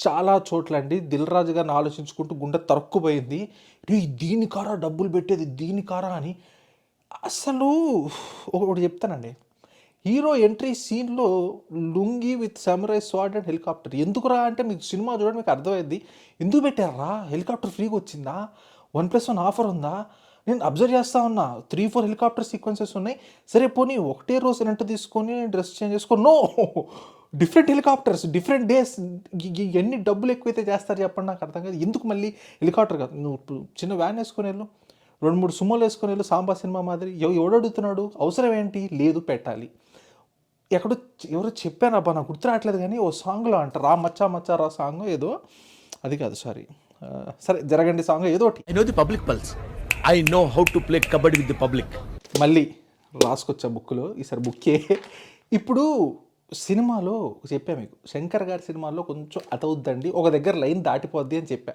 చాలా చోట్లండి దిల్ రాజు గారిని ఆలోచించుకుంటూ గుండె తరుక్కుపోయింది. రేయ్! దీనికారా డబ్బులు పెట్టేది దీనికారా అని. అసలు ఒకటి చెప్తానండి. హీరో ఎంట్రీ సీన్‌లో lungi with samurai sword and helicopter. ఎందుకురా అంటే మీకు సినిమా చూడండి మీకు అర్థమైద్ది. ఎందుకు పెట్టార్రా? హెలికాప్టర్ ఫ్రీగా వచ్చిందా? 1+1 ఆఫర్ ఉందా? నేను అబ్జర్వ్ చేస్తా ఉన్నా. 3, 4 హెలికాప్టర్ సీక్వెన్సెస్ ఉన్నాయి. సరే పోనీ ఒకటే రోజు రెంట్ తీసుకొని డ్రెస్ చేంజ్ చేసుకో. No! Different helicopters, different days. ఎన్ని డబ్బులు ఎక్కువైతే చేస్తారు చెప్పండి నాకు అర్థం కాదు. ఎందుకు మళ్ళీ హెలికాప్టర్ కాదు. నువ్వు ఇప్పుడు చిన్న వ్యాన్ వేసుకొని వెళ్ళు. 2, 3 సుమోలు వేసుకొని వెళ్ళు సాంబా సినిమా మాదిరి. ఎవడు అడుగుతున్నాడు? అవసరం ఏంటి? లేదు పెట్టాలి. ఎక్కడో ఎవరో చెప్పారబ్బా నాకు గుర్తు రావట్లేదు కానీ ఓ సాంగ్లో అంట రా మచ్చా మచ్చా రా సాంగ్ ఏదో అది కాదు సారీ సరే జరగండి సాంగ్ ఏదో ఒకటి. I know the public pulse. I know how to play kabaddi with the public. మళ్ళీ రాసుకొచ్చా బుక్లో ఈసారి బుక్కే. ఇప్పుడు సినిమాలో చెప్పా మీకు శంకర్ గారి సినిమాలో కొంచెం అతవుద్దండి ఒక దగ్గర లైన్ దాటిపోద్ది అని చెప్పా.